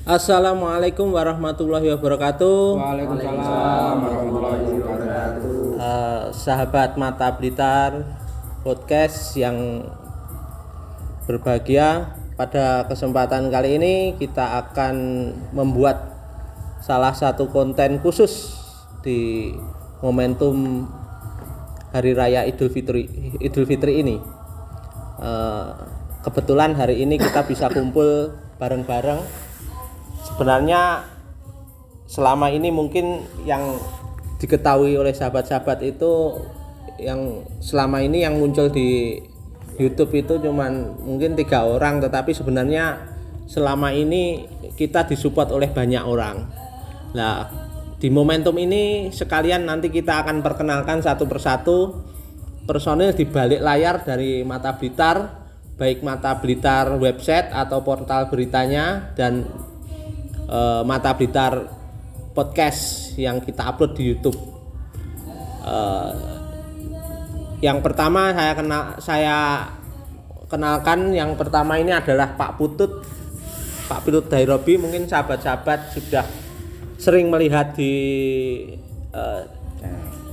Assalamualaikum warahmatullahi wabarakatuh. Waalaikumsalam warahmatullahi wabarakatuh. Sahabat Mata Blitar podcast yang berbahagia, pada kesempatan kali ini kita akan membuat salah satu konten khusus di momentum Hari Raya Idul Fitri ini. Kebetulan hari ini kita bisa kumpul bareng-bareng. Sebenarnya selama ini mungkin yang diketahui oleh sahabat-sahabat itu, yang selama ini yang muncul di YouTube itu cuman mungkin 3 orang, tetapi sebenarnya selama ini kita disupport oleh banyak orang. Nah, di momentum ini sekalian nanti kita akan perkenalkan satu persatu personil di balik layar dari Mata Blitar, baik Mata Blitar website atau portal beritanya, dan Mata Blitar podcast yang kita upload di YouTube. Yang pertama saya kenalkan, yang pertama ini adalah Pak Putut Dairobi. Mungkin sahabat-sahabat sudah sering melihat di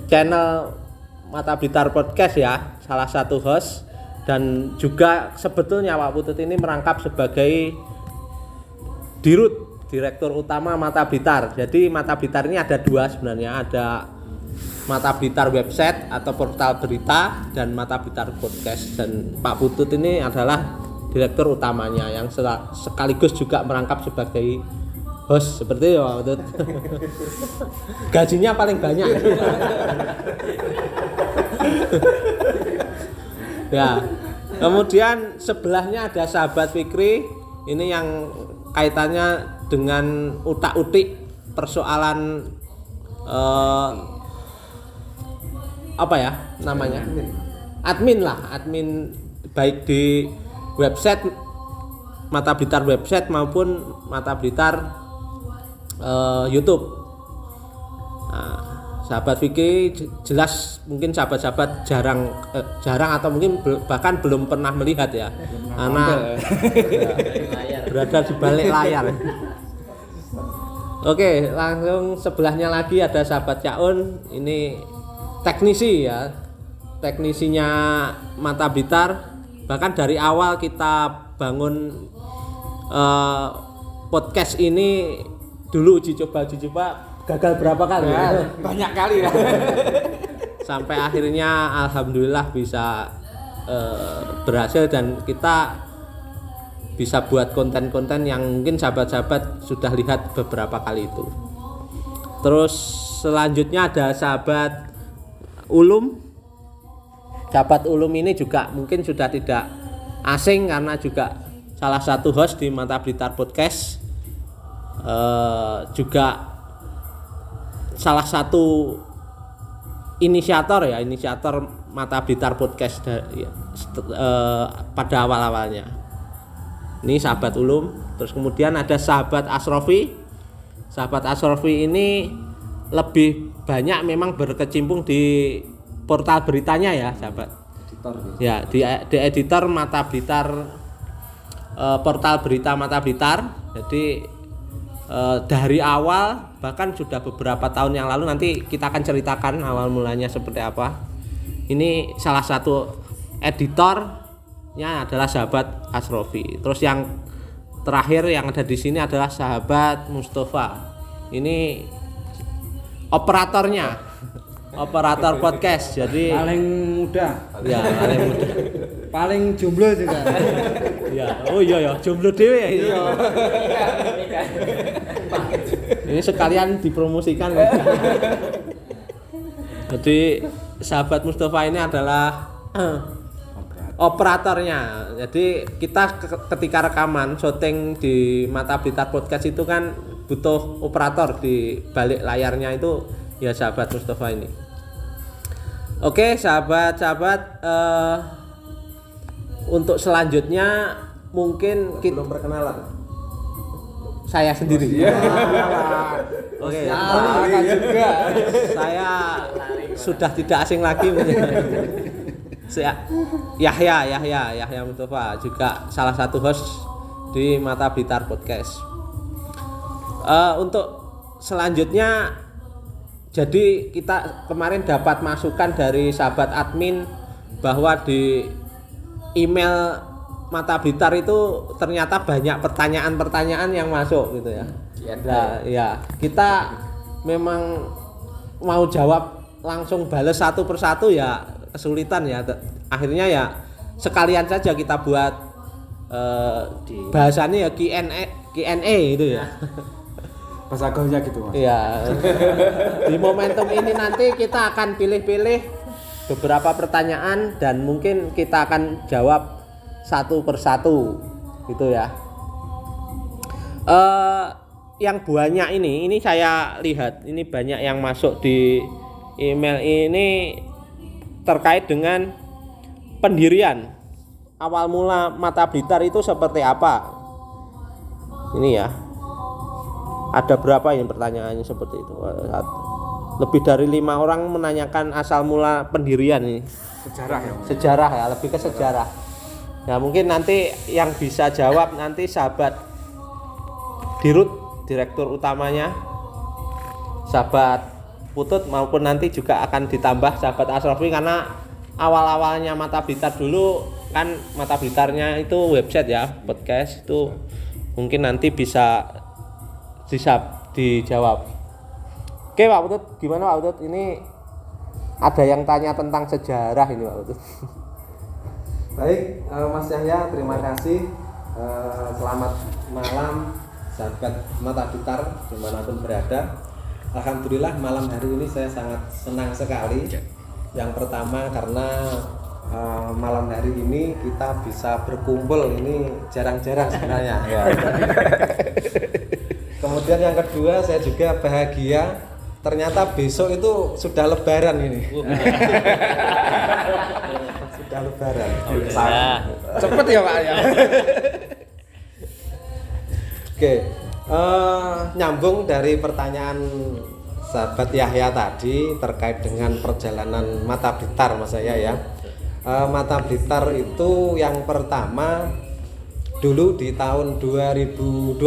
channel Mata Blitar podcast ya, salah satu host, dan juga sebetulnya Pak Putut ini merangkap sebagai Direktur Utama Mata Blitar. Jadi Mata Blitar ini ada 2 sebenarnya, ada Mata Blitar website atau portal berita dan Mata Blitar podcast. Dan Pak Putut ini adalah direktur utamanya yang sekaligus juga merangkap sebagai host seperti itu, Pak Putut. Gajinya paling banyak. Ya. Kemudian sebelahnya ada sahabat Fikri, ini yang kaitannya dengan utak-utik persoalan apa ya namanya, admin baik di website Mata Blitar website maupun Mata Blitar YouTube. Nah, sahabat Vicky jelas mungkin sahabat-sahabat jarang atau mungkin bahkan belum pernah melihat ya, karena berada di balik layar. Oke, langsung sebelahnya lagi ada sahabat Caun, ini teknisi ya, teknisinya Mata Blitar. Bahkan dari awal kita bangun podcast ini, dulu uji coba gagal berapa kali ya? Banyak kali ya. Sampai akhirnya alhamdulillah bisa berhasil, dan kita bisa buat konten-konten yang mungkin sahabat-sahabat sudah lihat beberapa kali itu. Terus selanjutnya ada sahabat Ulum. Sahabat Ulum ini juga mungkin sudah tidak asing karena juga salah satu host di Mata Blitar podcast, juga salah satu inisiator Mata Blitar podcast pada awal-awalnya. Ini sahabat Ulum. Terus kemudian ada sahabat Asrofi. Sahabat Asrofi ini lebih banyak memang berkecimpung di portal beritanya ya, sahabat. Ya, di editor Mata Blitar, portal berita Mata Blitar. Jadi dari awal, bahkan sudah beberapa tahun yang lalu, nanti kita akan ceritakan awal mulanya seperti apa. Ini salah satu editornya adalah sahabat Asrofi. Terus yang terakhir yang ada di sini adalah sahabat Mustafa. Ini operator podcast. Jadi Paling muda. Ya, paling muda. Paling jomblo juga. Ya, oh iya jomblo dhewe ya. Iya. Ini sekalian dipromosikan. Jadi sahabat Mustafa ini adalah operatornya. Jadi kita ketika rekaman syuting di Mata Blitar podcast itu kan butuh operator di balik layarnya, itu ya sahabat Mustafa ini. Oke, sahabat-sahabat, untuk selanjutnya mungkin kita belum perkenalan. Saya sendiri. Oke. Juga. Saya sudah tidak asing lagi. Yahya Mustafa juga salah satu host di Mata Blitar podcast. Untuk selanjutnya, jadi kita kemarin dapat masukan dari sahabat admin bahwa di email Mata Blitar itu ternyata banyak pertanyaan-pertanyaan yang masuk gitu ya. Nah, ya kita memang mau jawab langsung balas satu persatu ya kesulitan ya. Akhirnya ya sekalian saja kita buat bahasannya ya Q&A itu ya. Bahasa gaulnya gitu Mas. Iya. Di momentum ini nanti kita akan pilih-pilih beberapa pertanyaan dan mungkin kita akan jawab satu persatu gitu ya. Yang banyak ini saya lihat ini banyak yang masuk di email ini terkait dengan pendirian. Awal mula Mata Blitar itu seperti apa? Ini ya. Ada berapa ini pertanyaannya seperti itu? Lebih dari 5 orang menanyakan asal mula pendirian ini. Sejarah ya. Sejarah ya, lebih ke sejarah. Nah, mungkin nanti yang bisa jawab nanti sahabat Dirut, direktur utamanya, sahabat Putut, maupun nanti juga akan ditambah sahabat Asrofi, karena awal-awalnya Mata Blitar dulu kan Mata Blitarnya itu website ya, podcast itu mungkin nanti bisa dijawab. Oke Pak Putut, gimana Pak Putut? Ini ada yang tanya tentang sejarah ini Pak Putut. Baik, Mas Yahya, terima kasih. Selamat malam sahabat Mata Blitar dimanapun berada. Alhamdulillah malam hari ini saya sangat senang sekali. Yang pertama karena malam hari ini kita bisa berkumpul, ini jarang-jarang sebenarnya. Kemudian yang kedua saya juga bahagia, ternyata besok itu sudah lebaran ini. Sudah lebaran. Cepet ya Pak ya. Oke, nyambung dari pertanyaan sahabat Yahya tadi terkait dengan perjalanan Mata Blitar Mas Yahya ya. Mata Blitar itu yang pertama dulu di tahun 2012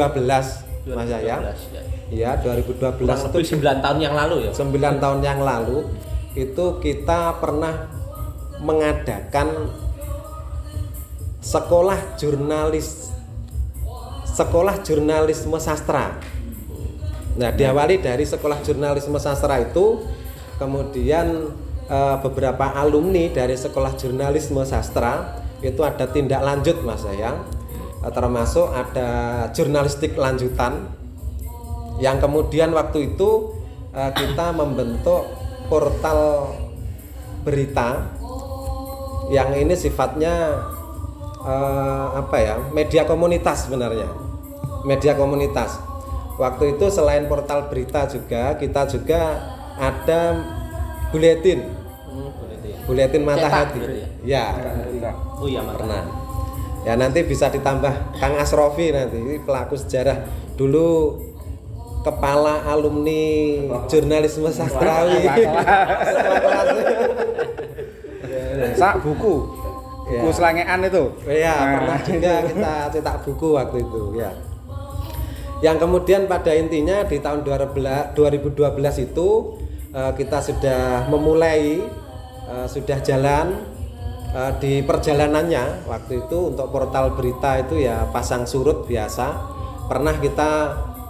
Mas Yahya. Iya, 2012 itu 9 tahun yang lalu ya. 9 tahun yang lalu itu kita pernah mengadakan sekolah jurnalisme sastra. Nah, diawali dari sekolah jurnalisme sastra itu, kemudian beberapa alumni dari sekolah jurnalisme sastra itu ada tindak lanjut Mas Yahya, termasuk ada jurnalistik lanjutan, yang kemudian waktu itu kita membentuk portal berita yang ini sifatnya media komunitas sebenarnya, media komunitas. Waktu itu selain portal berita juga kita juga ada buletin Mata Hati. Ya. Oh iya, pernah. Ya nanti bisa ditambah Kang Asrofi nanti, ini pelaku sejarah dulu, kepala alumni jurnalisme sastrawi. Sak buku selangean itu. Iya, pernah juga kita cetak buku waktu itu ya. Yang kemudian pada intinya di tahun 2012 itu kita sudah memulai, sudah jalan di perjalanannya. Waktu itu untuk portal berita itu ya pasang surut biasa. Pernah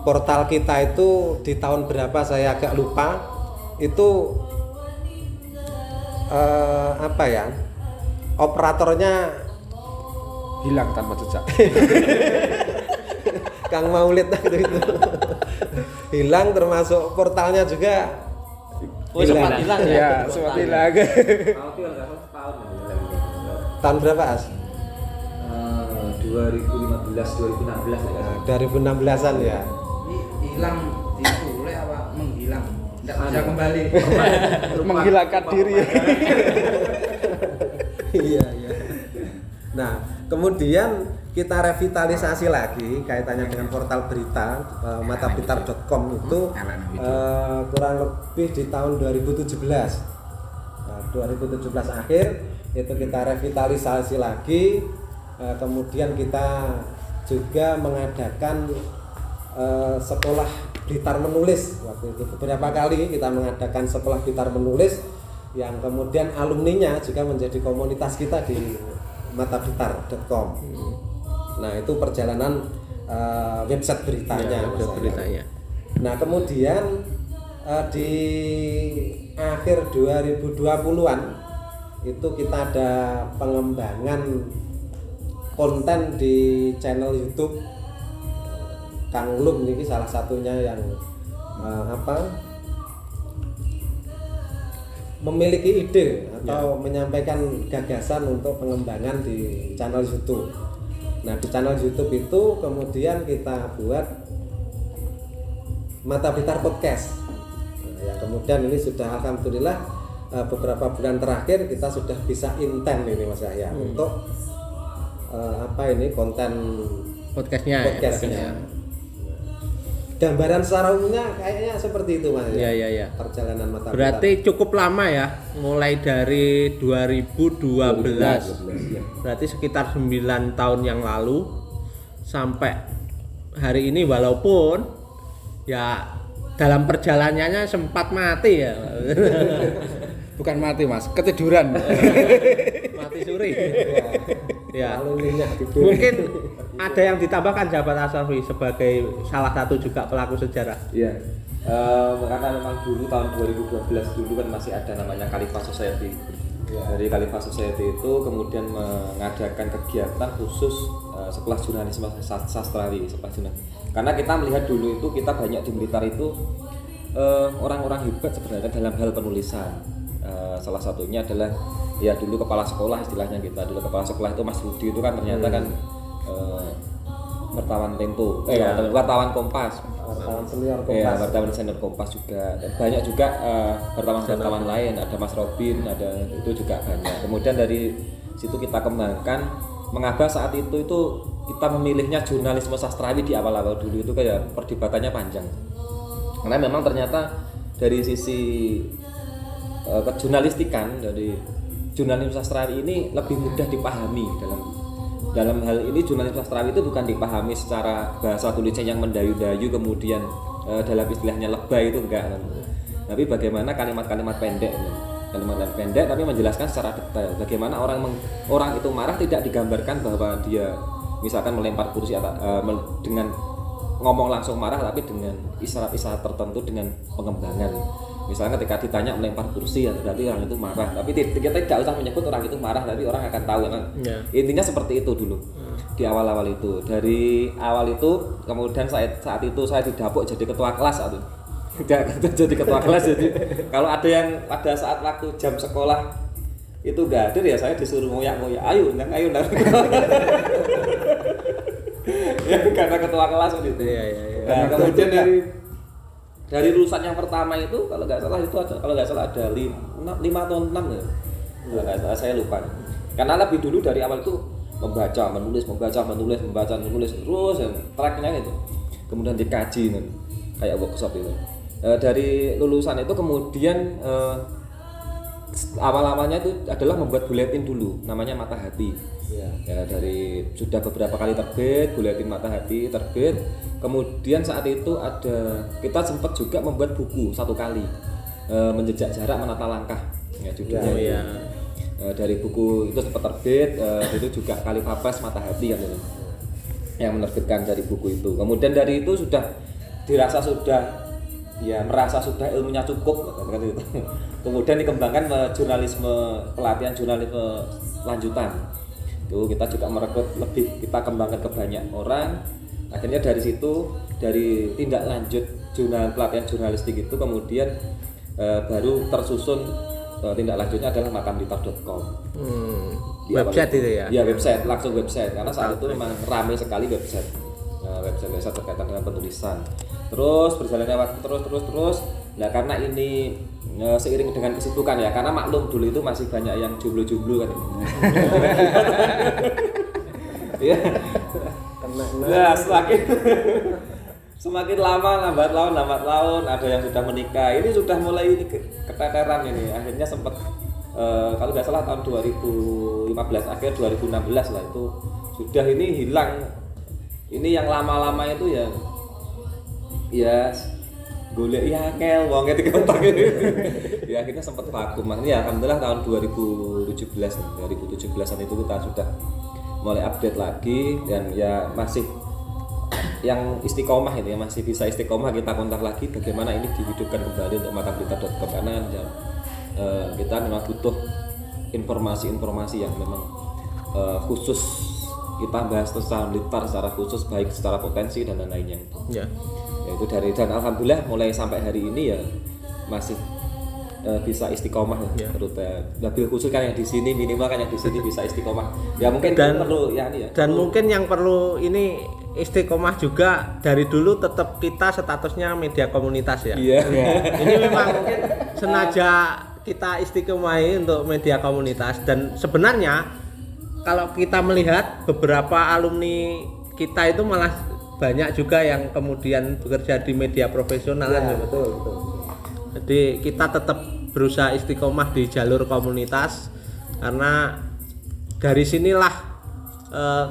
portal kita itu di tahun berapa saya agak lupa, itu operatornya hilang tanpa jejak. Kang Maulid waktu itu hilang, termasuk portalnya juga sempat hilang ya. Iya, sempat hilang. Tahun berapa As? 2015 2016 ya. 2016-an ya. Hilang diculik apa menghilang? Enggak bisa kembali. Menghilangkan diri. Iya. Nah, kemudian kita revitalisasi lagi kaitannya dengan portal berita matablitar.com itu kurang lebih di tahun 2017. Nah, 2017 akhir itu kita revitalisasi lagi. Kemudian kita juga mengadakan sekolah Blitar Menulis. Waktu itu beberapa kali kita mengadakan sekolah Blitar Menulis yang kemudian alumninya juga menjadi komunitas kita di matablitar.com. Nah, itu perjalanan website beritanya. Nah, kemudian di akhir 2020-an itu kita ada pengembangan konten di channel YouTube Kang Lum ini salah satunya yang memiliki ide atau menyampaikan gagasan untuk pengembangan di channel YouTube. Nah, di channel YouTube itu kemudian kita buat Mata Blitar Podcast. Nah, ya kemudian ini sudah alhamdulillah beberapa bulan terakhir kita sudah bisa intent ini Mas Yahya untuk konten podcastnya. Gambaran secara umumnya kayaknya seperti itu Mas. Iya. Perjalanan Mata Blitar. Berarti cukup lama ya, mulai dari 2012. Berarti sekitar 9 tahun yang lalu sampai hari ini, walaupun ya dalam perjalanannya sempat mati ya. Bukan mati Mas, ketiduran. Mati suri. Ya. Mungkin ada yang ditambahkan sahabat Asrafi sebagai salah satu juga pelaku sejarah. Iya. Karena memang dulu tahun 2012 dulu kan masih ada namanya Khalifah Society. Dari Khalifah Society itu kemudian mengadakan kegiatan khusus sekolah jurnalisme sastrawi, karena kita melihat dulu itu kita banyak di Blitar itu orang-orang hebat sebenarnya dalam hal penulisan. Salah satunya adalah ya dulu kepala sekolah, istilahnya kita dulu kepala sekolah itu Mas Rudi itu kan ternyata kan wartawan Tempo, wartawan Kompas, wartawan senior Kompas, ya, wartawan senior Kompas juga, dan banyak juga wartawan lain, ada Mas Robin, ada itu juga banyak. Kemudian dari situ kita kembangkan, mengapa saat itu kita memilihnya jurnalisme sastrawi di awal-awal dulu itu kayak perdebatannya panjang, karena memang ternyata dari sisi kejurnalistikan dari jurnalisme sastrawi ini lebih mudah dipahami. Dalam hal ini jurnalisme sastrawi itu bukan dipahami secara bahasa tulisan yang mendayu-dayu kemudian dalam istilahnya lebay, itu enggak, tapi bagaimana kalimat-kalimat pendek tapi menjelaskan secara detail bagaimana orang itu marah tidak digambarkan bahwa dia misalkan melempar kursi atau dengan ngomong langsung marah, tapi dengan isyarat-isyarat tertentu dengan pengembangan. Misalnya ketika ditanya melempar kursi ya berarti orang itu marah, tapi kita tidak usah menyebut orang itu marah, tapi orang akan tahu kan. Intinya seperti itu dulu. Di awal-awal itu, dari awal itu kemudian saat itu saya didapuk jadi ketua kelas jadi ketua kelas. Jadi kalau ada yang pada saat waktu jam sekolah itu nggak hadir ya saya disuruh ngoyak-ngoyak, ayo nang ya, karena ketua kelas gitu. Nah, kemudian dari lulusan yang pertama itu kalau nggak salah ada 5 atau 6 ya. Nggak salah, saya lupa. Karena lebih dulu dari awal itu membaca, menulis terus yang tracknya itu. Kemudian dikaji kayak workshop itu. Dari lulusan itu kemudian awal-awalnya itu adalah membuat buletin dulu, namanya Mata Hati. Ya, dari sudah beberapa kali terbit, buletin Mata Hati terbit. Kemudian saat itu kita sempat juga membuat buku satu kali, menjejak jarak menata langkah, ya judulnya. Dari buku itu sempat terbit, itu juga Khalifah Press Mata Hati kan, yang menerbitkan dari buku itu. Kemudian dari itu merasa sudah ilmunya cukup kan itu. Kemudian dikembangkan pelatihan jurnalisme lanjutan. Itu kita juga merekrut lebih, kita kembangkan ke banyak orang. Akhirnya dari situ, dari tindak lanjut pelatihan jurnalistik itu kemudian baru tersusun tindak lanjutnya adalah matamblitar.com. Website itu ya? Iya, langsung website, karena saat itu memang ramai sekali website berkaitan dengan penulisan. Terus berjalannya waktu terus. Nah, karena ini seiring dengan kesibukan ya, karena maklum dulu itu masih banyak yang jomblo-jomblo kan. Iya. Nah, semakin lama lambat laun ada yang sudah menikah. Ini sudah mulai keteteran ini. Akhirnya sempat kalau nggak salah tahun 2015 akhir 2016 lah itu sudah ini hilang. Ini yang lama-lama itu ya ya golek ya kel wong ketika gitu. Ya akhirnya sempat vakum. Makanya ya alhamdulillah tahun 2017an itu kita sudah mulai update lagi dan ya masih yang istiqomah itu ya, masih bisa istiqomah kita kontak lagi bagaimana ini dihidupkan kembali untuk mataberita.com karena ya, kita memang butuh informasi-informasi yang memang khusus kita bahas tentang Blitar secara khusus baik secara potensi dan lain-lainnya itu. Ya. Ya itu dari dan alhamdulillah mulai sampai hari ini ya masih bisa istiqomah ya. Lebih khusus kan yang di sini minimal kan yang di sini bisa istiqomah. Ya mungkin Dan perlu ya ini ya. Dan mungkin yang perlu ini istiqomah juga dari dulu tetap kita statusnya media komunitas ya. Iya. Ini memang mungkin sengaja kita istiqomahi untuk media komunitas dan sebenarnya kalau kita melihat beberapa alumni kita itu malah banyak juga yang kemudian bekerja di media profesional kan. Betul. Jadi kita tetap berusaha istiqomah di jalur komunitas karena dari sinilah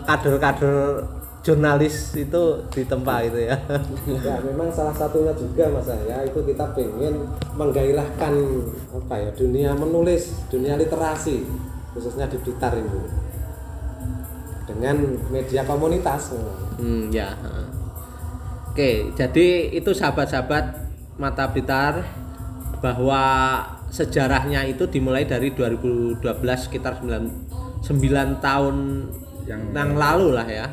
kader-kader jurnalis itu ditempa gitu ya. Ya memang salah satunya juga Mas ya itu kita pengen menggairahkan apa ya dunia menulis, dunia literasi khususnya di Blitar ini dengan media komunitas. Ya. Oke, jadi itu sahabat-sahabat Mata Blitar bahwa sejarahnya itu dimulai dari 2012 sekitar 9 tahun yang lalu lah ya.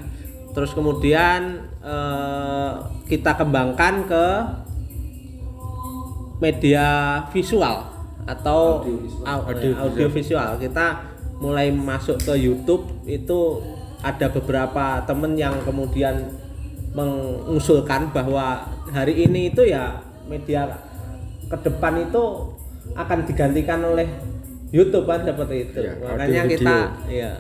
Terus kemudian kita kembangkan ke media visual atau audiovisual. Kita mulai masuk ke YouTube itu ada beberapa temen yang kemudian mengusulkan bahwa hari ini itu ya media ke depan itu akan digantikan oleh YouTube kan seperti itu. Ya, makanya audio, kita ya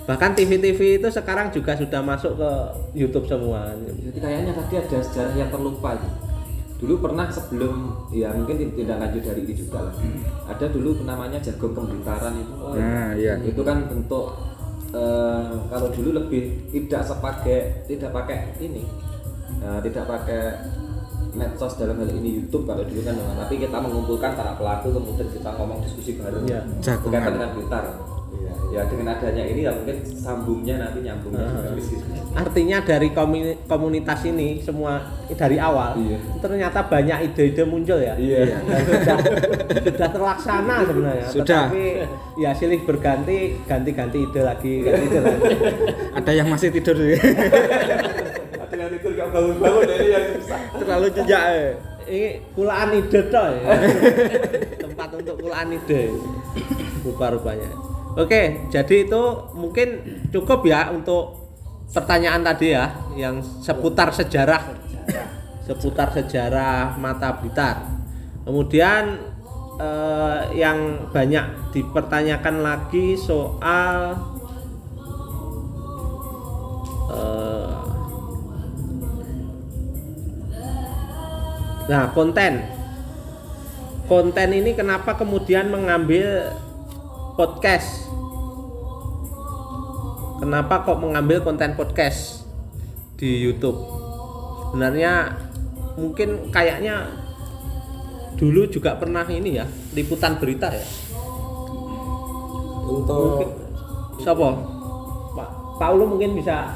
bahkan TV-TV itu sekarang juga sudah masuk ke YouTube semua. Jadi kayaknya tadi ada sejarah yang terlupa itu. Dulu pernah sebelum ya mungkin tidak lanjut dari ini juga lah. Ada dulu namanya Jargon Pemblitaran itu. Nah, iya. Itu kan bentuk kalau dulu lebih tidak pakai ini. Tidak pakai medsos dalam hal ini YouTube kalau dulu kan, tapi kita mengumpulkan para pelaku kemudian kita ngomong diskusi bareng berkaitan dengan Blitar. Ya dengan adanya ini ya mungkin sambungnya nanti nyambungnya juga di situ. Artinya dari komunitas ini semua dari awal ternyata banyak ide-ide muncul ya. Iya. Sudah terlaksana sebenarnya. Sudah. Tetapi ya silih berganti, ganti ide lagi. Ada yang masih tidur ya. Ada yang tidur gak bangun-bangun ini yang susah. Terlalu jejak. Ini kulaan ide toh ya. Tempat untuk kulaan ide. Rupa-rupanya. Oke, jadi itu mungkin cukup ya untuk pertanyaan tadi ya, yang seputar sejarah Mata Blitar. Kemudian yang banyak dipertanyakan lagi soal konten ini kenapa kemudian mengambil podcast? Kenapa kok mengambil konten podcast di YouTube? Sebenarnya mungkin kayaknya dulu juga pernah ini ya, liputan berita ya. Untuk siapa? Pak Paulo mungkin bisa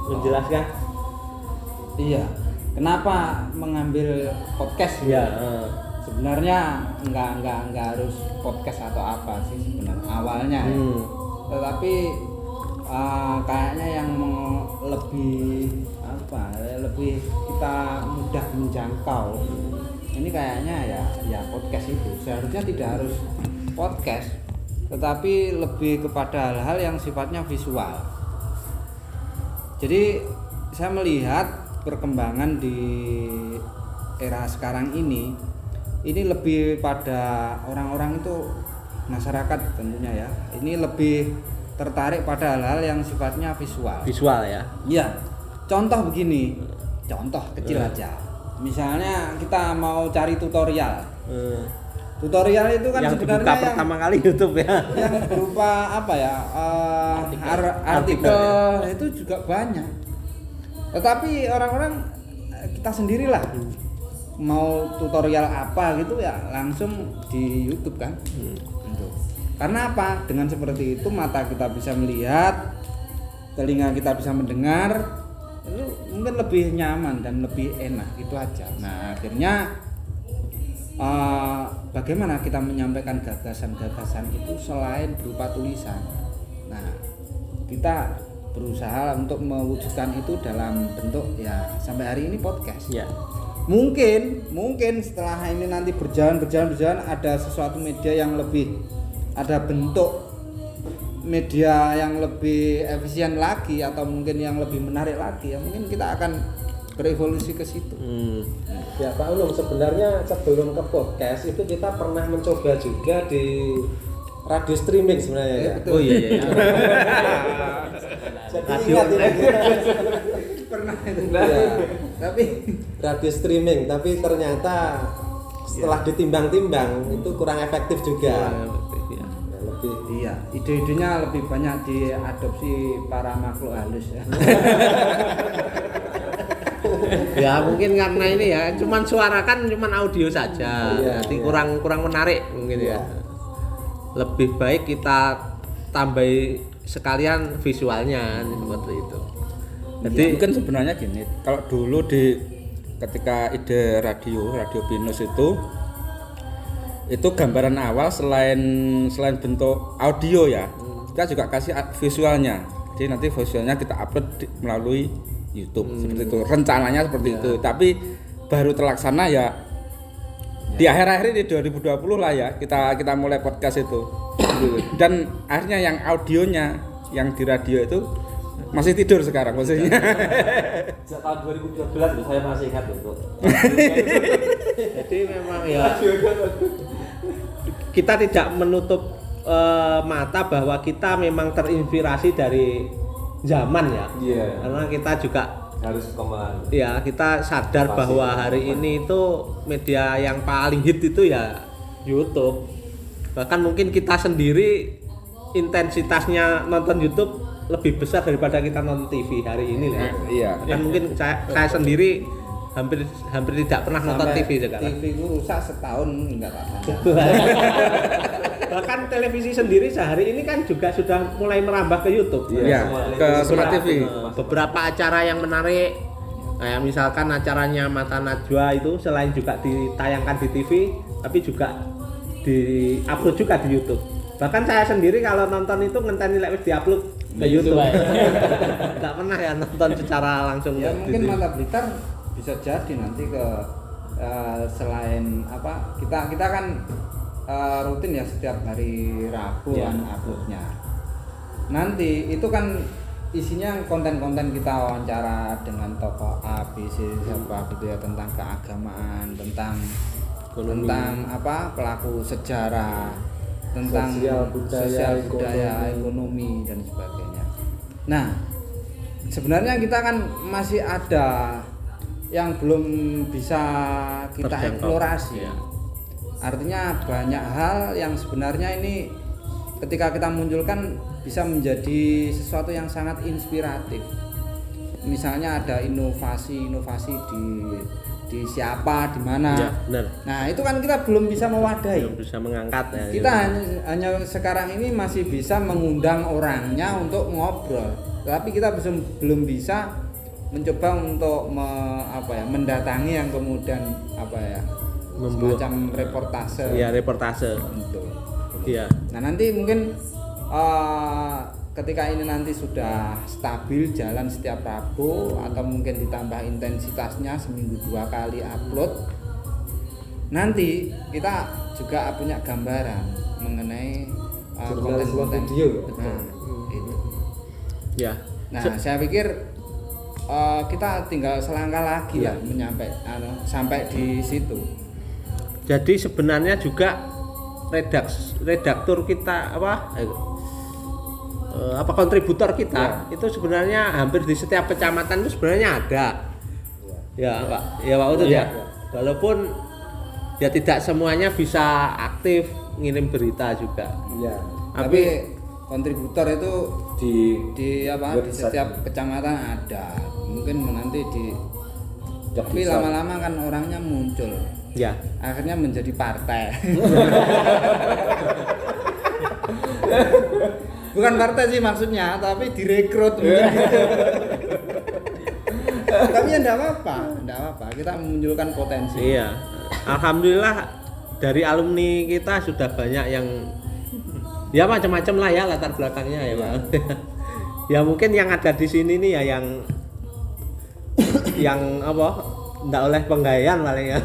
menjelaskan. Iya. Kenapa mengambil podcast? Ya. Sebenarnya enggak harus podcast atau apa sih sebenarnya awalnya ya. Tetapi kayaknya yang lebih kita mudah menjangkau ini kayaknya ya podcast itu. Seharusnya tidak harus podcast, tetapi lebih kepada hal-hal yang sifatnya visual. Jadi saya melihat perkembangan di era sekarang ini lebih pada orang-orang itu, masyarakat tentunya ya, ini lebih tertarik pada hal-hal yang sifatnya visual Ya. Iya. Contoh begini, contoh kecil aja. Misalnya kita mau cari tutorial. Tutorial itu kan yang sebenarnya dibuka pertama kali YouTube ya. Yang berupa apa ya? Artikel itu juga banyak. Tetapi orang-orang kita sendirilah. Mau tutorial apa gitu ya langsung di YouTube kan. Gitu. Karena apa? Dengan seperti itu mata kita bisa melihat, telinga kita bisa mendengar, itu mungkin lebih nyaman dan lebih enak, itu aja. Nah akhirnya bagaimana kita menyampaikan gagasan-gagasan itu selain berupa tulisan. Nah kita berusaha untuk mewujudkan itu dalam bentuk ya sampai hari ini podcast. Ya. Mungkin setelah ini nanti berjalan ada sesuatu media yang lebih, ada bentuk media yang lebih efisien lagi atau mungkin yang lebih menarik lagi ya mungkin kita akan berevolusi ke situ. Ya Pak Ulum, sebenarnya sebelum ke podcast itu kita pernah mencoba juga di radio streaming sebenarnya ya. Betul. Oh iya. Jadi Radio ingat ini Pernah itu. ya, Tapi radio streaming, tapi ternyata setelah ditimbang-timbang itu kurang efektif juga. Ya. Ya, lebih iya, ide-idenya lebih banyak diadopsi para makhluk halus ya. Ya mungkin karena ini ya cuman suara kan cuman audio saja. Iya, Jadi iya. kurang menarik mungkin ya. Lebih baik kita tambahi sekalian visualnya seperti itu. Jadi mungkin sebenarnya gini, kalau dulu ketika ide radio Binus itu gambaran awal selain bentuk audio ya, kita juga kasih visualnya. Jadi nanti visualnya kita upload melalui YouTube seperti itu. Rencananya seperti itu. Tapi baru terlaksana ya di akhir-akhir ini 2020 lah ya kita mulai podcast itu. Dan akhirnya yang audionya yang di radio itu masih tidur sekarang maksudnya. Sejak tahun 2012 itu saya masih ingat itu. Jadi memang ya kita tidak menutup mata bahwa kita memang terinspirasi dari zaman ya. Iya. Karena kita juga Harus kembali. ya kita sadar Pasti bahwa hari ini itu media yang paling hit itu ya YouTube. Bahkan mungkin kita sendiri intensitasnya nonton YouTube lebih besar daripada kita nonton TV hari ini ya. Iya. Kan mungkin saya sendiri hampir tidak pernah nonton Sampai TV sekarang. TV ku rusak setahun enggak apa-apa. Bahkan televisi sendiri sehari ini kan juga sudah mulai merambah ke YouTube. Iya, ke Smart TV. Beberapa acara yang menarik kayak misalkan acaranya Mata Najwa itu selain juga ditayangkan di TV tapi juga di-upload juga di YouTube. Bahkan saya sendiri kalau nonton itu ngenteni lek wis di-upload ke YouTube. Enggak pernah ya nonton secara langsung. Ya di mungkin TV. Mata Blitar bisa jadi nanti ke selain apa kita kan rutin ya setiap hari Rabu Ya. kan uploadnya. Nanti itu kan isinya konten-konten kita wawancara dengan tokoh A, B, C, siapa gitu ya tentang keagamaan, tentang apa pelaku sejarah, tentang Sosial budaya, ekonomi dan sebagainya. Nah, sebenarnya kita kan masih ada yang belum bisa kita Terjangkau. eksplorasi. Ya. Artinya banyak hal yang sebenarnya ini ketika kita munculkan bisa menjadi sesuatu yang sangat inspiratif. Misalnya ada inovasi di siapa, di mana. Ya, benar. Nah, itu kan kita belum bisa mewadahi. Belum bisa mengangkat ya. Kita hanya sekarang ini masih bisa mengundang orangnya untuk ngobrol, tapi kita belum bisa mencoba untuk mendatangi yang kemudian semacam reportase. Iya, reportase. Gitu. Iya. Nah nanti mungkin ketika ini nanti sudah stabil jalan setiap Rabu atau mungkin ditambah intensitasnya seminggu 2 kali upload, nanti kita juga punya gambaran mengenai konten-konten video. Nah, itu. Ya. Nah, saya pikir kita tinggal selangkah lagi lah sampai di situ. Jadi sebenarnya juga redaktur kita kontributor kita itu sebenarnya hampir di setiap kecamatan itu sebenarnya ada. Ya, Pak. Ya, Pak Utut ya. Walaupun ya tidak semuanya bisa aktif ngirim berita juga. Iya. Tapi kontributor itu di website. setiap kecamatan ada. Mungkin nanti Tapi lama-lama kan orangnya muncul. Ya. Akhirnya menjadi partai. Bukan partai sih maksudnya, tapi direkrut. Tapi ya enggak apa-apa. Kita memunculkan potensi. Iya. Alhamdulillah dari alumni kita sudah banyak yang ya macam-macam lah ya latar belakangnya ya, Pak. Ya mungkin yang ada di sini nih ya yang apa? Enggak oleh penggayaan paling ya.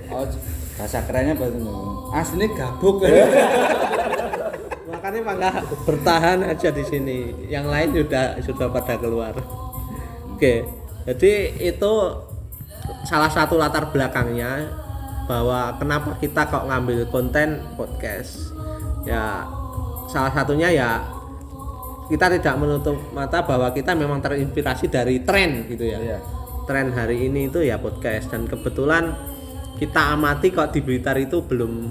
Oh, bahasa kerennya aslinya gabuk. Makanya Pak bertahan aja di sini. Yang lain sudah pada keluar. Oke. Jadi itu salah satu latar belakangnya bahwa kenapa kita kok ngambil konten podcast. Ya salah satunya ya kita tidak menutup mata bahwa kita memang terinspirasi dari tren gitu ya. Iya. Tren hari ini itu ya podcast, dan kebetulan kita amati kok di Blitar itu belum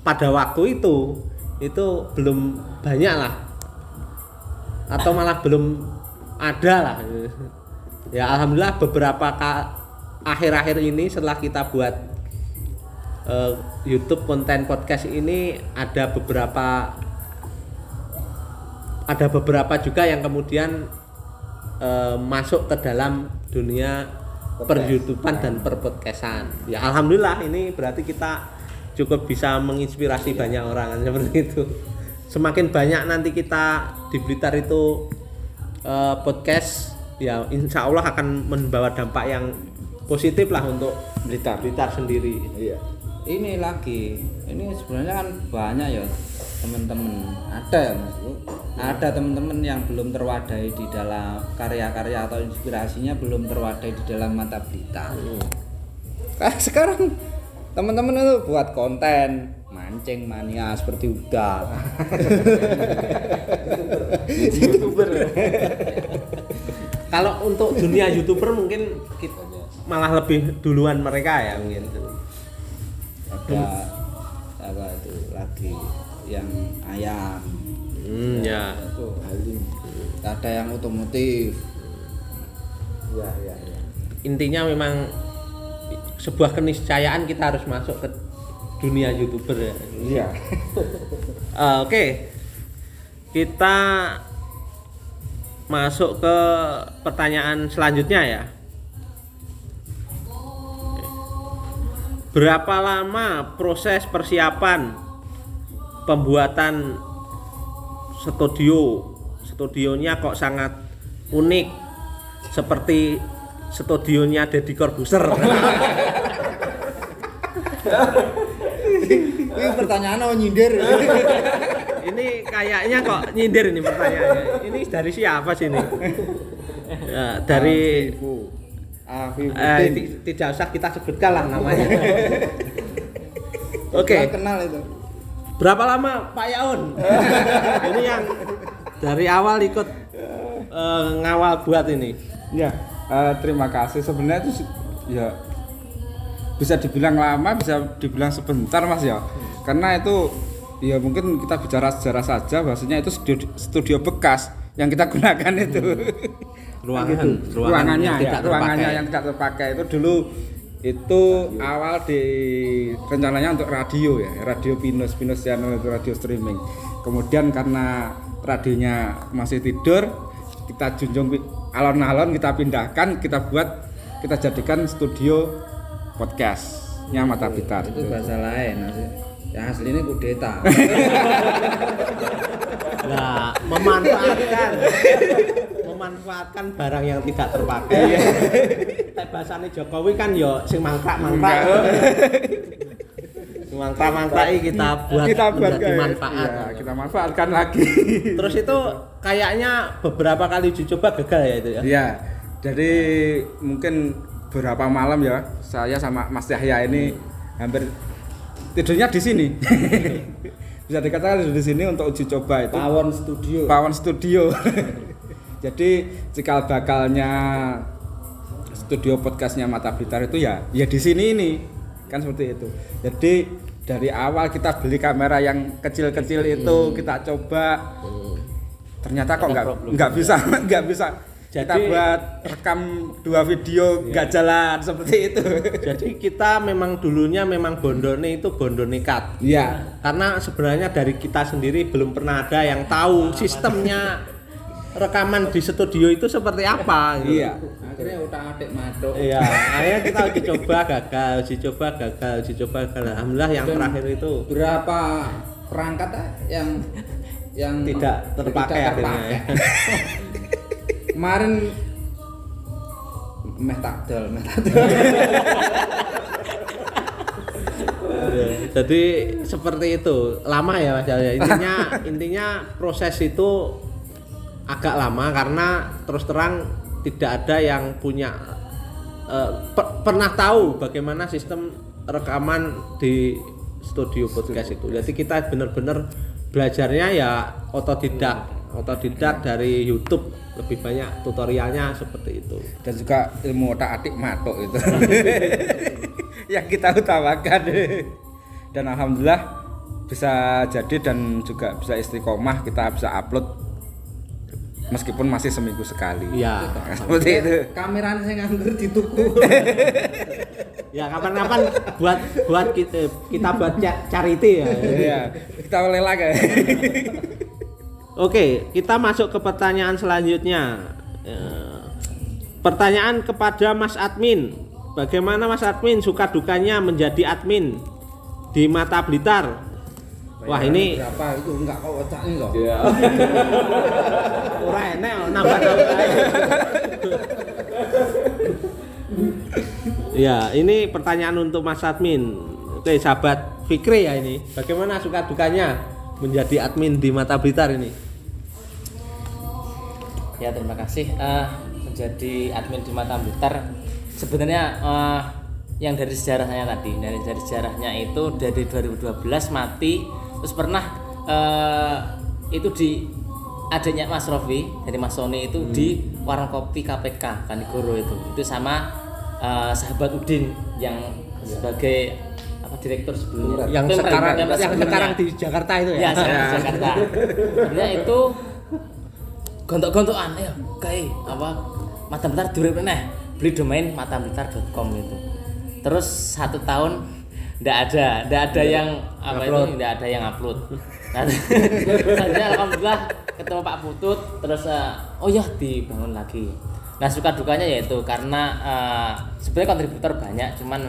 pada waktu itu belum banyak lah, atau malah belum ada lah. Ya alhamdulillah beberapa akhir-akhir ini setelah kita buat YouTube konten podcast ini ada beberapa juga yang kemudian masuk ke dalam dunia per-YouTubean dan per-podcastan. Ya alhamdulillah ini berarti kita cukup bisa menginspirasi banyak orang kan, seperti itu. Semakin banyak nanti kita di Blitar itu podcast, ya insya Allah akan membawa dampak yang positif lah untuk Blitar sendiri. Iya. Ini sebenarnya kan banyak ya teman-teman, ada teman-teman yang belum terwadai di dalam karya-karya atau inspirasinya belum terwadai di dalam mata Blitar. Sekarang teman-teman itu buat konten mancing mania seperti udah YouTuber. Kalau untuk dunia YouTuber mungkin malah lebih duluan mereka ya mungkin. Ada apa itu lagi yang ayam. Ya. Itu ada yang otomotif. Ya. Intinya memang sebuah keniscayaan kita harus masuk ke dunia YouTuber ya. Iya. Oke. Kita masuk ke pertanyaan selanjutnya ya. Berapa lama proses persiapan pembuatan studionya kok sangat unik seperti studionya Deddy Corbuzier? Ini pertanyaan mau nyindir. Ini kayaknya kok nyindir ini pertanyaannya. Ini dari siapa sih ini? Ya, dari tidak usah kita sebutkan lah namanya. Oke. Kenal itu. Berapa lama Pak Yaun? Ini yang dari awal ikut ngawal buat ini. Ya, terima kasih. Sebenarnya itu ya bisa dibilang lama, bisa dibilang sebentar Mas ya. Karena itu ya mungkin kita bicara sejarah saja, bahwasanya itu studio bekas yang kita gunakan itu. Ruangannya yang tidak terpakai itu dulu itu awal di rencananya untuk radio ya, radio Pinus Channel itu radio streaming. Kemudian karena radionya masih tidur, kita junjung alon-alon, kita pindahkan, kita jadikan studio podcastnya Mata Blitar. Itu bahasa lain. Yang aslinya kudeta. Nah, memanfaatkan barang yang tidak terpakai. Kayak bahasane Jokowi kan yo sing mangkrak-mangkrak. Mangkrak-mangkrak kita buat menjadi manfaat. Ya, kita manfaatkan lagi. Terus itu kayaknya beberapa kali uji coba gagal ya itu ya. Iya. Jadi mungkin beberapa malam ya saya sama Mas Yahya ini hampir tidurnya di sini. Bisa dikatakan di sini untuk uji coba itu. Pawon Studio. Jadi cikal bakalnya studio podcastnya Mata Blitar itu ya di sini ini kan seperti itu. Jadi dari awal kita beli kamera yang kecil-kecil itu kita coba, ternyata kok nggak bisa kita Jadi- buat rekam 2 video nggak jalan seperti itu. Jadi kita memang dulunya memang bondone itu bondo nekat. Iya. Karena sebenarnya dari kita sendiri belum pernah ada yang tahu sistemnya rekaman di studio itu seperti apa gitu. Iya. Akhirnya udah adik madok. Iya, akhirnya kita uji coba gagal. Alhamdulillah yang Dan terakhir itu berapa perangkat yang tidak terpakai akhirnya. Kemarin meh takdel. Jadi seperti itu. Lama ya Mas ya. Intinya proses itu agak lama karena terus terang tidak ada yang punya pernah tahu bagaimana sistem rekaman di studio podcast itu. Jadi kita benar-benar belajarnya ya otodidak dari YouTube, lebih banyak tutorialnya seperti itu. Dan juga ilmu otak-atik matok itu. Yang kita utamakan. Dan alhamdulillah bisa jadi dan juga bisa istiqomah, kita bisa upload meskipun masih seminggu sekali. Iya. Seperti itu. Kameranya saya nganggur dituku. Ya kapan-kapan buat kita buat charity ya. Iya, kita lelang ya. Oke, kita masuk ke pertanyaan selanjutnya. Pertanyaan kepada Mas Admin. Bagaimana Mas Admin suka dukanya menjadi admin di Mata Blitar? Wah, ini Berapa itu enggak kau ocakin loh. Ya. ora enek nambah tambah. Ya, ini pertanyaan untuk Mas Admin. Oke, sahabat Fikri ya ini. Bagaimana suka dukanya menjadi admin di Mata Blitar ini? Ya, terima kasih. Menjadi admin di Mata Blitar sebenarnya yang dari sejarahnya tadi, dari sejarahnya itu dari 2012 mati, terus pernah itu di adanya Mas Rofi dari Mas Sony itu di warung kopi KPK Kanigoro itu sama sahabat Udin yang sebagai direktur sebelumnya Yang Pemret sebelumnya. sekarang di Jakarta itu ya. Ya, sekarang di Jakarta. Sebenarnya itu gontok-gontokan ya, kayak apa? Mata Blitar diurip neh, beli domain matablitar.com itu. Terus 1 tahun ndak ada yang apa itu, ndak ada yang upload. Nah, saya alhamdulillah ketemu Pak Putut, terus oh ya dibangun lagi. Nah, suka dukanya yaitu karena sebenarnya kontributor banyak, cuman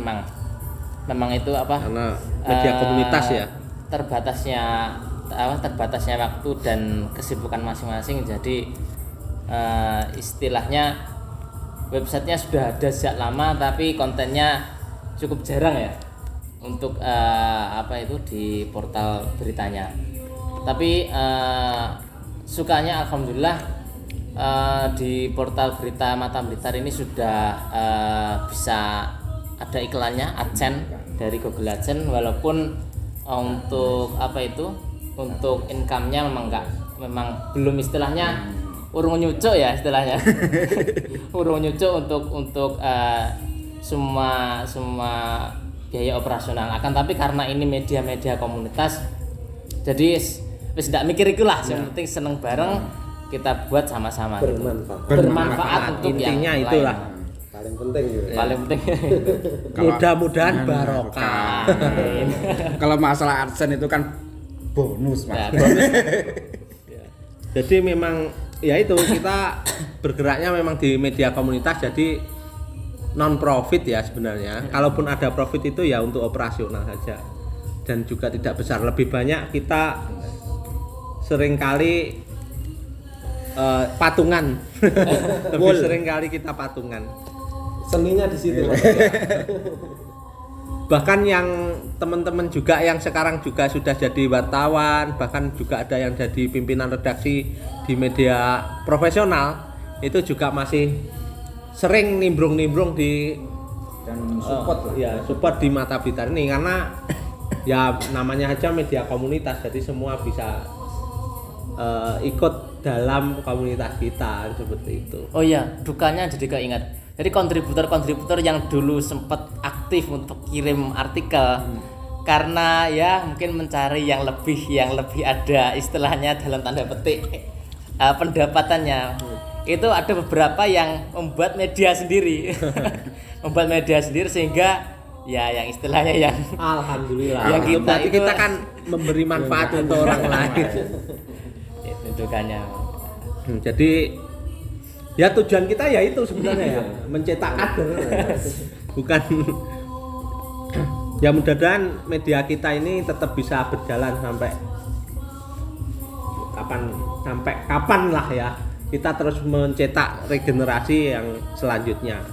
memang itu apa? Karena media komunitas ya. Terbatasnya waktu dan kesibukan masing-masing, jadi istilahnya websitenya sudah ada sejak lama tapi kontennya cukup jarang ya untuk di portal beritanya. Tapi sukanya alhamdulillah di portal berita Mata Blitar ini sudah bisa ada iklannya, AdSense dari Google AdSense, walaupun untuk untuk income-nya memang belum istilahnya urung nyucuk ya istilahnya. Urung nyucuk untuk semua biaya operasional. Akan tapi karena ini media komunitas, jadi wis ndak mikir iku lah, yang penting seneng bareng kita buat sama-sama gitu. Bermanfaat untuk Intinya yang itulah. lain. Paling penting gitu. Paling penting. Mudah-mudahan barokah. Amin. Kalau masalah AdSense itu kan bonus, Mas. Ya, bonus. Jadi memang ya itu kita bergeraknya memang di media komunitas, jadi non profit ya sebenarnya. Kalaupun ada profit itu ya untuk operasional saja dan juga tidak besar. Lebih banyak kita seringkali patungan. Lebih seringkali kita patungan. Seninya di situ. Bahkan yang teman-teman juga yang sekarang juga sudah jadi wartawan, bahkan juga ada yang jadi pimpinan redaksi di media profesional, itu juga masih sering nimbrung-nimbrung di Dan support lah. ya support di Mata Blitar ini, karena ya namanya aja media komunitas, jadi semua bisa ikut dalam komunitas kita seperti itu. Oh iya, dukanya jadi keinget. Jadi kontributor yang dulu sempat aktif untuk kirim artikel, karena ya mungkin mencari yang lebih ada istilahnya dalam tanda petik pendapatannya, itu ada beberapa yang membuat media sendiri. Membuat media sendiri sehingga ya yang istilahnya yang Alhamdulillah. yang kita Berarti itu kita kan memberi manfaat untuk orang lain. itu kan Jadi ya tujuan kita ya itu sebenarnya ya, mencetak kader. Bukan ya mudah-mudahan media kita ini tetap bisa berjalan sampai kapan lah ya. Kita terus mencetak regenerasi yang selanjutnya.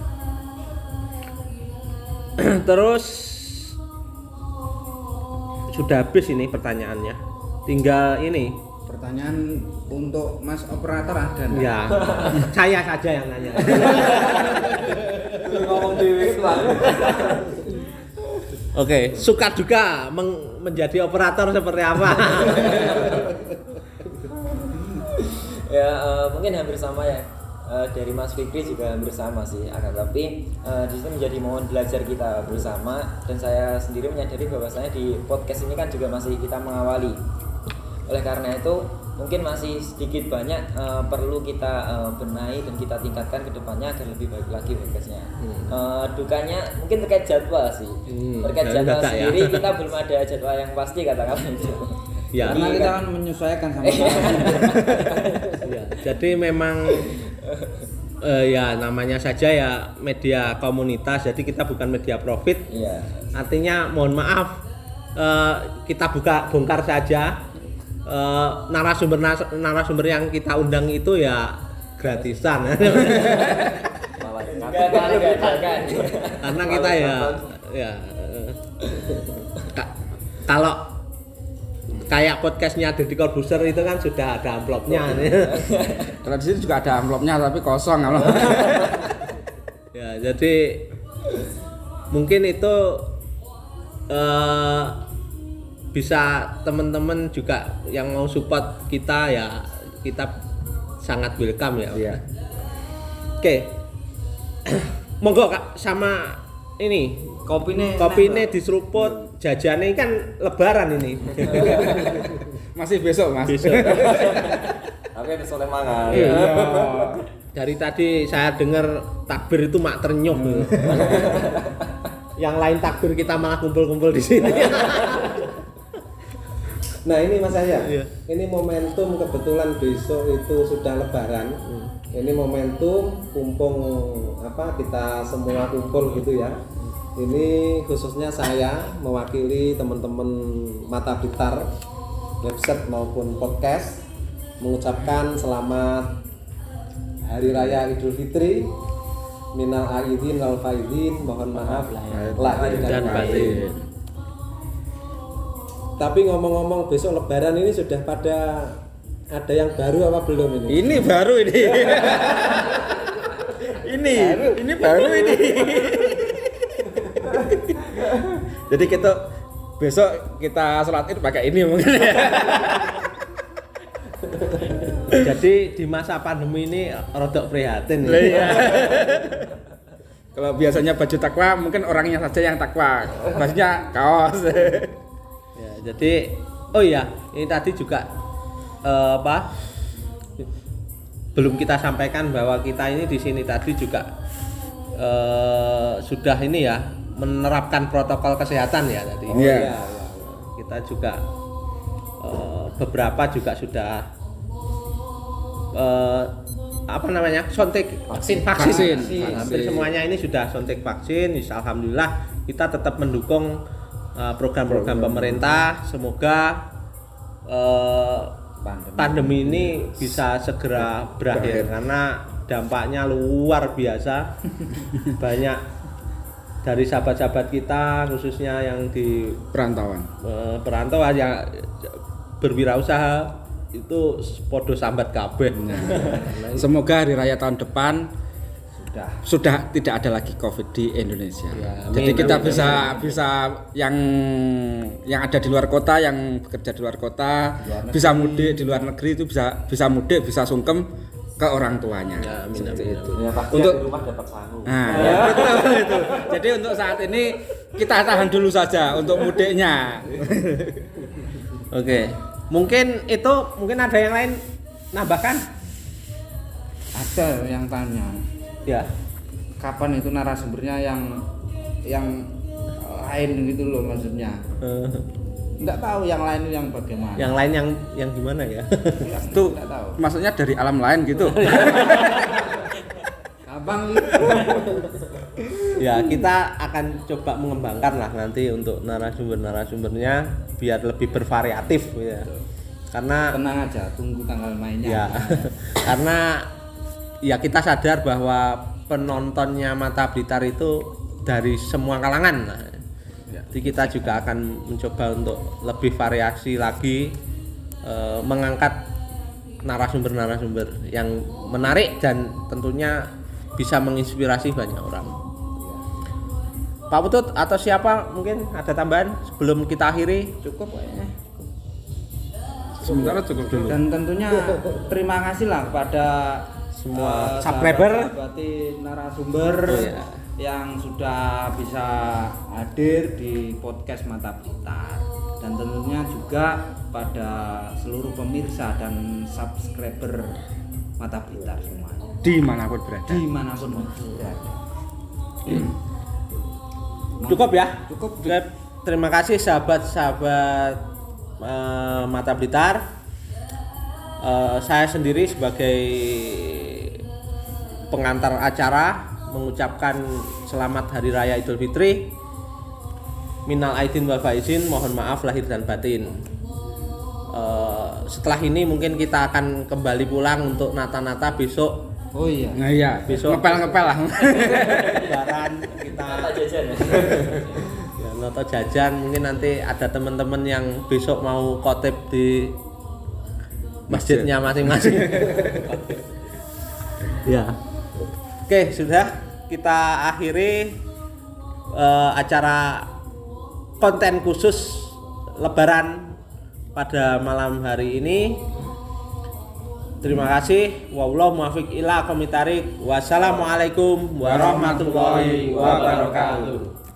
Terus sudah habis ini pertanyaannya. Tinggal ini. Pertanyaan untuk Mas operator ada enggak? Ya, saya saja yang nanya. Ngomong dewe lah. Oke, suka duka menjadi operator seperti apa? Ya mungkin hampir sama ya. Dari Mas Fikri juga hampir sama sih, akan tapi di sini menjadi momen belajar kita bersama, dan saya sendiri menyadari bahwasanya di podcast ini kan juga masih kita mengawali. Oleh karena itu mungkin masih sedikit banyak perlu kita benahi dan kita tingkatkan ke depannya agar lebih baik lagi podcastnya. Dukanya mungkin terkait jadwal sih. Terkait jadwal sendiri ya. Kita belum ada jadwal yang pasti katakan itu. Ya, karena kita kan menyesuaikan sama ya, jadi memang ya namanya saja ya media komunitas, jadi kita bukan media profit. Iya. Artinya mohon maaf kita bongkar saja narasumber yang kita undang itu ya gratisan. Karena kita ya kalau kayak podcastnya Deddy Corbuzier itu kan sudah ada amplopnya. Kalau di sini juga ada amplopnya tapi kosong. Ya, jadi mungkin itu bisa teman-teman juga yang mau support kita ya, kita sangat welcome ya. Iya. Oke. Monggo Kak, sama ini kopine diseruput, jajane kan lebaran ini. Masih besok, Mas. Besok. Tapi besok mangan. Iya. Dari tadi saya dengar takbir itu mak ternyuh. Yang lain takbir kita malah kumpul-kumpul di sini. Nah ini Mas Yahya, Iya. ini momentum kebetulan besok itu sudah lebaran. Ini momentum kita semua kumpul gitu ya. Ini khususnya saya mewakili teman-teman Mata Blitar website maupun podcast mengucapkan selamat Hari Raya Idul Fitri, minal aidin wal faizin, mohon maaf lahir dan batin. Tapi ngomong-ngomong besok lebaran ini sudah pada ada yang baru apa belum ini? Ini baru ini. ini baru ini. Jadi kita besok kita sholat Id pakai ini mungkin. Jadi di masa pandemi ini rodok prihatin. Iya. Kalau biasanya baju takwa mungkin orangnya saja yang takwa. Bajunya kaos. Ya, jadi oh iya, ini tadi juga belum kita sampaikan bahwa kita ini di sini tadi juga sudah ini ya menerapkan protokol kesehatan ya tadi. Iya. Kita juga beberapa juga sudah suntik vaksin. Hampir semuanya ini sudah suntik vaksin. Alhamdulillah kita tetap mendukung program-program pemerintah. Semoga pandemi ini bisa segera berakhir karena dampaknya luar biasa. Banyak dari sahabat-sahabat kita khususnya yang di Perantauan. perantauan yang berwirausaha itu podo sambat kabeh. Semoga hari raya tahun depan sudah tidak ada lagi Covid di Indonesia. Ya, jadi amin, kita amin, bisa yang ada di luar kota, yang bekerja di luar kota, bisa mudik di luar negeri itu bisa mudik, bisa sungkem ke orang tuanya. Ya, amin, Seperti amin, itu. Ya, pasti Untuk di rumah dapat sangu. Nah, itu. Jadi untuk saat ini kita tahan dulu saja untuk mudiknya. Oke. Mungkin ada yang lain nambahkan? Ada yang tanya, Ya. kapan itu narasumbernya yang lain gitu loh maksudnya. Enggak tahu yang lain itu yang bagaimana. Yang lain yang gimana ya? Itu Enggak tahu. maksudnya dari alam lain gitu. Abang Ya, kita akan coba mengembangkan lah nanti untuk narasumbernya biar lebih bervariatif ya. Karena tenang aja, tunggu tanggal mainnya. ya karena ya kita sadar bahwa penontonnya Mata Blitar itu dari semua kalangan. Nah, jadi kita juga akan mencoba untuk lebih variasi lagi, mengangkat narasumber-narasumber yang menarik dan tentunya bisa menginspirasi banyak orang. Pak Putut atau siapa mungkin ada tambahan sebelum kita akhiri? Cukup kayaknya. Sementara cukup dulu. Dan tentunya terima kasih lah kepada Semua subscriber, sahabat-sahabati narasumber Iya. yang sudah bisa hadir di podcast Mata Blitar, dan tentunya juga pada seluruh pemirsa dan subscriber Mata Blitar semuanya Dimanapun berada. dimanapun berada. Cukup ya? Cukup. Oke, terima kasih sahabat-sahabat Mata Blitar. Saya sendiri sebagai pengantar acara mengucapkan selamat Hari Raya Idul Fitri. Minal aidin wal faizin, mohon maaf lahir dan batin. Setelah ini mungkin kita akan kembali pulang untuk nata-nata besok. Oh iya. Nah iya, Besok. ngepel lah. Lebaran kita Kata jajan ya. ya, noto jajan. Mungkin nanti ada teman-teman yang besok mau khotib di masjidnya masing-masing. Ya. Oke, sudah kita akhiri acara konten khusus Lebaran pada malam hari ini. Terima kasih. Wallahu muwaffiq ila aqwamit thariq. Wassalamualaikum warahmatullahi wabarakatuh.